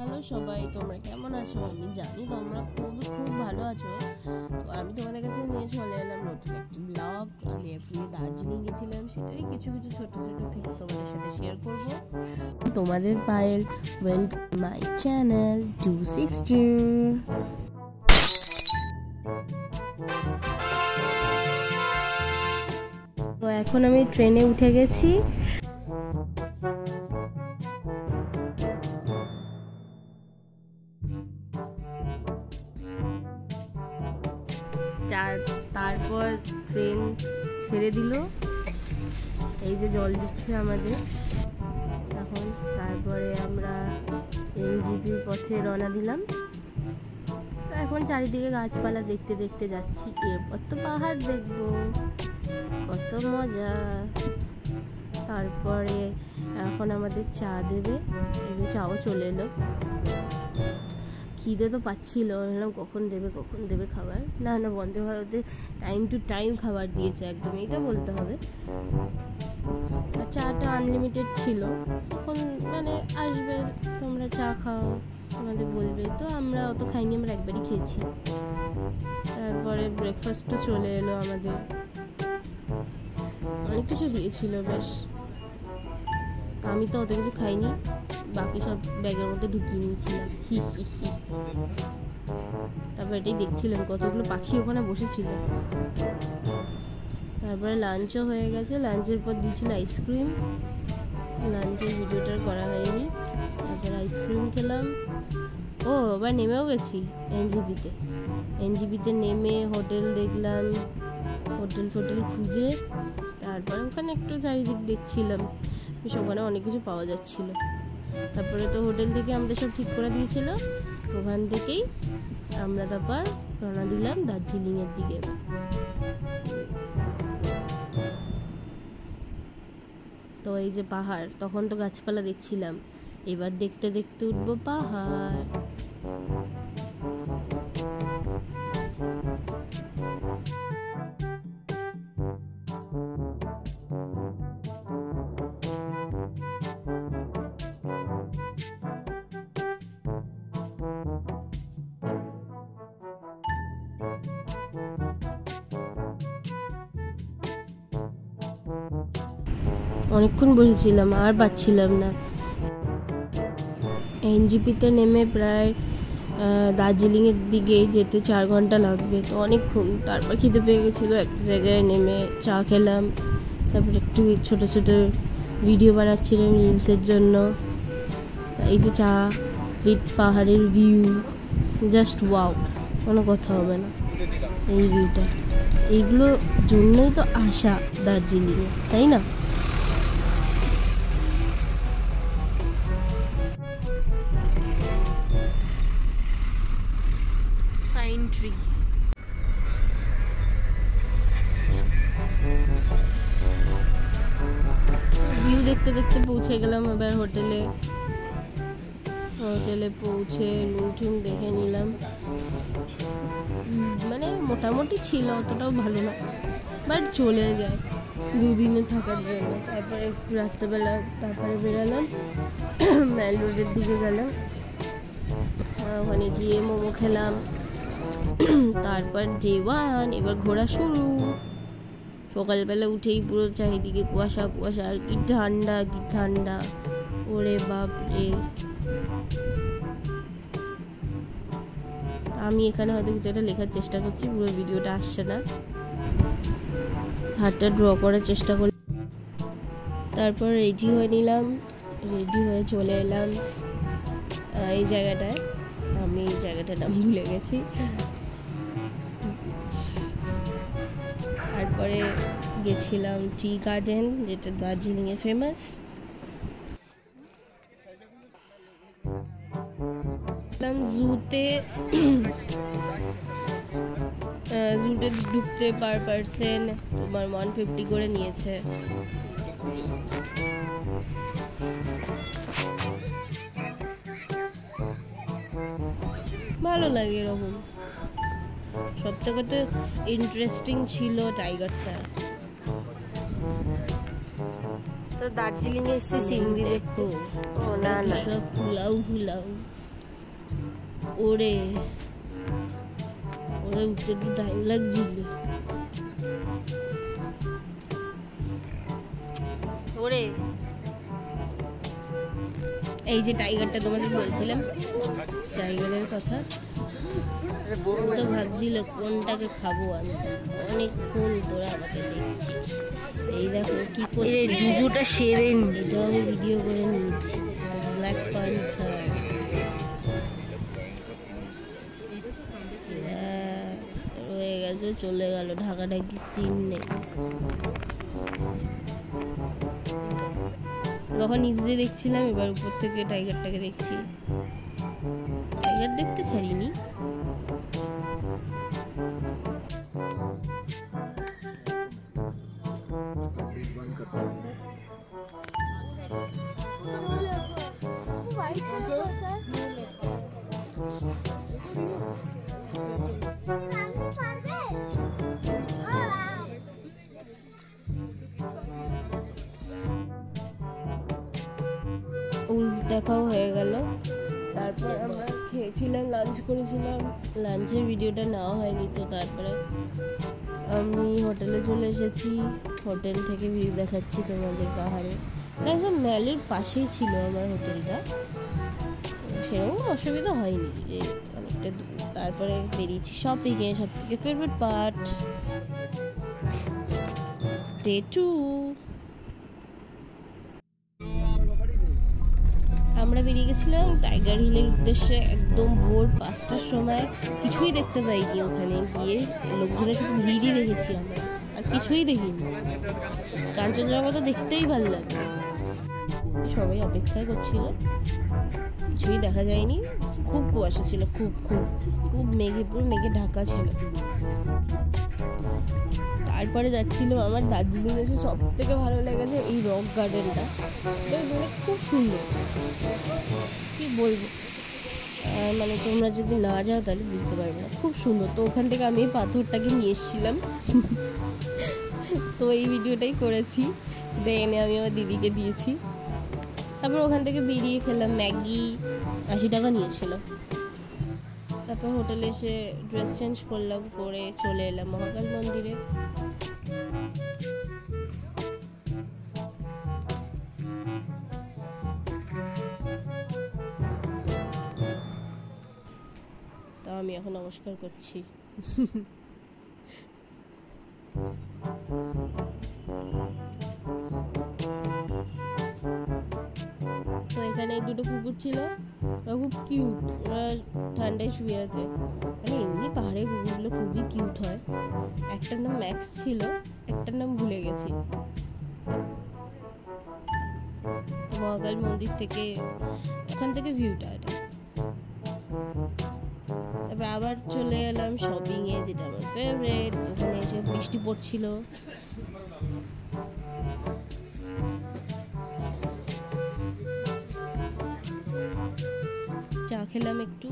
Hello সবাই, তোমরা কেমন আছো? আমি জানি তোমরা খুব ভালো আছো। তো আমি তোমাদের কাছে নিয়ে চলে এলাম নতুন একটি ব্লগ। আমি এপ্রিলে দার্জিলিং গেছিলাম, সেটারই কিছু ছোট থেকে তোমাদের সাথে শেয়ার করব। তোমাদের Payel, welcome my channel to sister. তো এখন আমি ট্রেনে উঠে গেছি। তারপর ট্রেন ছেড়ে দিল, এই যে জল দিচ্ছে আমাদের এখন। তারপরে আমরা এনজিপির পথে রওনা দিলাম। তো এখন চারিদিকে গাছপালা দেখতে দেখতে যাচ্ছি, এরপর তো পাহাড় দেখবো, কত মজা। তারপরে এখন আমাদের চা দেবে, এই যে চাও চলে এলো। খিদে তো পাচ্ছিল, কখন দেবে খাবার। না বন্দে ভারতে টাইম টু টাইম খাবার দিয়েছে, একদম এটা বলতে হবে। আর চাটা আনলিমিটেড ছিল, তখন মানে আসবে, তোমরা চা খাও, তোমাদের বলবে। তো আমরা অত খাইনি, আমরা একবারই খেয়েছি। তারপরে ব্রেকফাস্টও চলে এলো আমাদের, অনেক কিছু দিয়েছিল বেশ। আমি তো অত কিছু খাইনি, বাকি সব ব্যাগের মধ্যে ঢুকিয়ে নিয়েছিলাম। তারপর এটাই দেখছিলাম, কতগুলো পাখি ওখানে বসেছিল। তারপরে লাঞ্চও হয়ে গেছে, লাঞ্চের পর দিয়েছিল আইসক্রিম। লাঞ্চের ভিডিওটা করা হয়নি। তারপর আইসক্রিম খেলাম। ও আবার নেমেও গেছি এনজিপিতে নেমে হোটেল দেখলাম, হোটেল খুঁজে তারপরে ওখানে একটু চারিদিক দেখছিলাম, ওখানে অনেক কিছু পাওয়া যাচ্ছিল। তারপরে তো হোটেল থেকে আমাদের সব ঠিক করে দিয়েছিল, ওখান থেকেই আমরা তারপর রওনা দিলাম দার্জিলিংয়ের দিকে। তো এই যে পাহাড়, তখন তো গাছপালা দেখছিলাম, এবার দেখতে উঠবো পাহাড়। অনেকক্ষণ বসেছিলাম, আর পাচ্ছিলাম না। এনজিপিতে নেমে প্রায় দার্জিলিংয়ের দিকে যেতে 4 ঘন্টা লাগবে, তো অনেকক্ষণ। তারপর খিদে পেয়ে গেছিলো, একটা জায়গায় নেমে চা খেলাম। তারপর একটু ছোট ভিডিও বানাচ্ছিলাম রিলসের জন্য। এই যে চা উইথ পাহাড়ের ভিউ, জাস্ট ওয়াও, কোনো কথা হবে না। এই ভিউটা, এইগুলোর জন্যই তো আসা দার্জিলিংয়ে, তাই না? ভিউ দেখতে পৌঁছে গেলাম এবার হোটেলে পৌঁছে রুম দেখে নিলাম। মানে মোটামুটি ছিল, অতটাও ভালো না, বাট চলে যায় 2 দিনে থাকার জন্য। তারপরে একটু রাত্রেবেলা তারপরে বেরালাম, মেল রোডের দিকে গেলাম, ওখানে গিয়ে মোমো খেলাম। তারপর এবার ঘোরা শুরু। সকালবেলা উঠেই পুরো চারিদিকে কুয়াশা, আর কি ঠান্ডা, ওরে বাপরে। আমি এখানে হয়তো কিছু একটা লেখার চেষ্টা করছি, পুরো ভিডিওটা আসছে না, হাতটা ড্র করার চেষ্টা করি। তারপর রেডি হয়ে চলে এলাম এই জায়গাটায়। আমি এই জায়গাটার নাম ভুলে গেছি। তারপরে গেছিলাম টি গার্ডেন, যেটা দার্জিলিংয়ে ফেমাস। জুতে ঢুকতে পার পার্সন তোমার 150 করে নিয়েছে। ভালো লাগে এরকম। সবথেকে ইন্টারেস্টিং ছিল টাইগারটা। তো দার্জিলিং এ এসেছি চিংড়ি দেখতে। ও না সব ফুলাও ওরে ওরে উঠতে একটু টাইম লাগছিল। ওরে এই যে টাইগারটা তোমাদের বলছিলাম, টাইগারের কথা, তো ভাবছিল কোনটাকে খাবো আমি। অনেকক্ষণ তোরা আমাকে দেখছিস, এই দেখো কি করে জুজুটা সেরে নি, এটা আমি ভিডিও করে নিয়েছি। ব্ল্যাক প্যান্থার রয়ে গেছে, চলে গেল, ঢাকাঢাকি সিন নেই। তখন নিচ দিয়ে দেখছিলাম, এবার উপর থেকে টাইগারটাকে দেখছি। টাইগার দেখতে ছাড়িনি। দেখাও হয়ে গেল। তারপর আমরা খেয়েছিলাম, লাঞ্চ করেছিলাম। লাঞ্চের ভিডিওটা নেওয়া হয়নি, তো তারপরে আমি হোটেলে চলে এসেছি। হোটেল থেকে ভিউ দেখাচ্ছি তোমাদের পাহাড়ে। একদম ম্যালের পাশেই ছিল আমার হোটেলটা, সেরকম অসুবিধা হয়নি যে অনেকটা দূর। তারপরে বেরিয়েছি শপিংয়ে, সব থেকে ফেভারিট পার্ট ডে 2। আমরা বেরিয়ে গেছিলাম টাইগার হিলের উদ্দেশ্যে একদম ভোর 5টার সময়। কিছুই দেখতে পাইনি ওখানে গিয়ে, লোকজনের শুধু ভিড়ই দেখেছি আমরা, আর কিছুই দেখিনি। কাঞ্চনজঙ্ঘা তো দেখতেই ভালো লাগে, সবাই অপেক্ষা করছিল, কিছুই দেখা যায়নি। খুব কুয়াশা ছিল, খুব খুব খুব মেঘে, পুরো মেঘে ঢাকা ছিল। তারপরে যাচ্ছিল আমার দার্জিলিং এসে সব থেকে ভালো লেগেছে এই রক গার্ডেনটা, খুব সুন্দর, কি বলবো, মানে তোমরা যদি না যাও তাহলে বুঝতে পারবে না, খুব সুন্দর। তো ওখান থেকে আমি পাথরটাকে নিয়ে এসেছিলাম, তো এই ভিডিওটাই করেছি, এনে আমি আমার দিদিকে দিয়েছি। তারপর ওখান থেকে বেরিয়ে খেলাম ম্যাগি, 80 টাকা নিয়েছিল। তারপর হোটেলে এসে ড্রেস চেঞ্জ করলাম, করে চলে এলাম মহাকাল মন্দিরে। তা আমি এখন নমস্কার করছি। তো এখানে দুটো কুকুর ছিল, ওরা খুব কিউট, ওরা ঠান্ডায় শুয়ে আছে। মানে এমনি পাহাড়ের কুকুরগুলো খুবই কিউট হয়। একটার নাম ম্যাক্স ছিল, একটার নাম ভুলে গেছি। মহাকাল মন্দির থেকে, ওখান থেকে ভিউটা এটা। তারপর আবার চলে এলাম শপিং এ, যেটা আমার ফেভারিট। ওখানে এসে বৃষ্টি পড়ছিল, চা খেলাম একটু,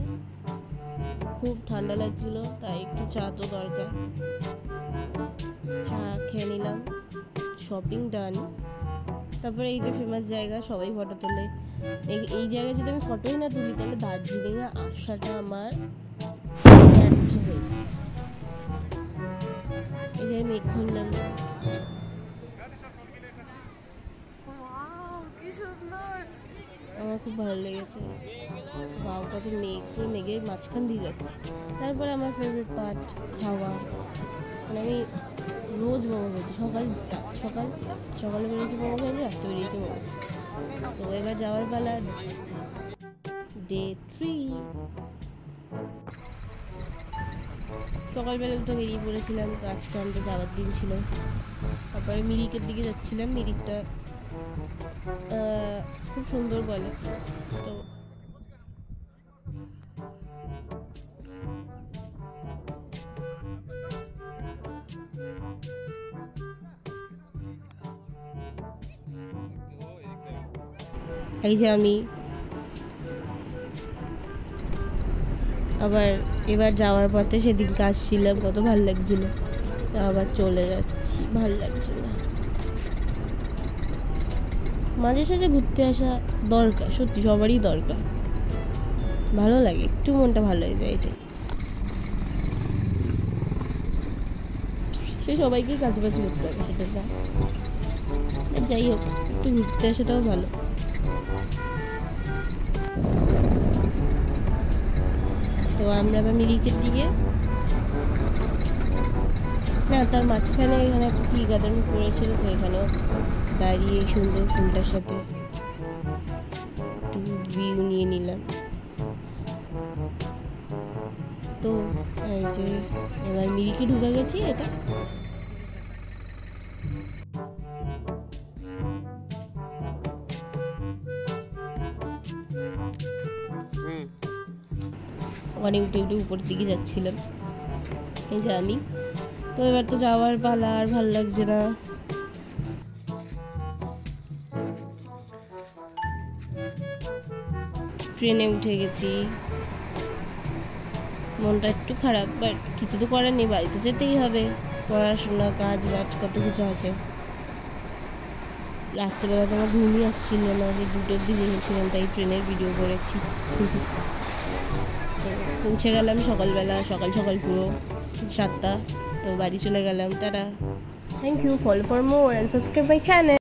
খুব ঠান্ডা লাগছিল, তাই একটু চা তো দরকার। চা খেয়ে নিলাম, শপিং ডান। তারপরে এই যে ফেমাস জায়গা, সবাই ফটো তোলে। এই জায়গায় যদি আমি ফটোই না তুলি তাহলে দার্জিলিংয়ে আসাটা আমার ব্যর্থ হয়ে যায়। এই যে মেঘ ধরলাম, আমার খুব ভালো লেগেছে। বাউ, কত মেঘ, পুরো মেঘের মাঝখান দিয়ে যাচ্ছে। তারপরে আমার ফেভারিট পার্ট খাওয়া। মানে আমি রোজ মোমো খেয়েছি, সকালে বেরিয়েছি মোমো খেয়েছি, রাত্রে বেরিয়েছি মোমো। তো এবার যাওয়ার বেলা ডে 3। সকালবেলা তো বেরিয়ে পড়েছিলাম, তো আজকে আমাদের যাওয়ার দিন ছিল। তারপরে মিরিকের দিকে যাচ্ছিলাম, মিরিকটা খুব সুন্দর বলে। তো এই যে আমি আবার এবার যাওয়ার পথে সেদিন কাজ ছিলাম, কত ভালো লাগছিল। আবার চলে যাচ্ছি, ভালো লাগছে না। মাঝে সাঝে ঘুরতে আসা দরকার, সত্যি সবারই দরকার। ভালো লাগে, একটু মনটা ভালো হয়ে যায়। এটাই, সে সবাইকেই কাছাকাছি করতে হবে সেটা না, যাই হোক একটু ঘুরতে আসাটাও ভালো। তো আমরা আবার মিরিকের দিকে না, তার মাঝখানে এখানে একটা টি গার্ডেন করেছিল, তো এখানেও দাঁড়িয়ে সুন্দর ফুলটার সাথে একটু ভিউ নিয়ে নিলাম। তো এই যে এবার মিরিকে ঢুকে গেছি। এটা ওখানে উঠে উঠে উপরের দিকে যাচ্ছিলাম, এই যে আমি। তো এবার তো যাওয়ার পালা, আর ভালো লাগছে না। ট্রেনে উঠে গেছি, মনটা একটু খারাপ, বাট কিছু তো করার নেই, বাড়িতে যেতেই হবে, পড়াশোনা কাজ বাজ কত কিছু আছে। রাত্রেবেলা তো আমার ঘুমই আসছিল না, যে 2টোর দিকে গেছিলাম, তাই ট্রেনের ভিডিও করেছি। পৌঁছে গেলাম সকালবেলা, সকাল সকাল পুরো 7টা। তো বাড়ি চলে গেলাম, tata. Thank you, follow for more and subscribe my channel.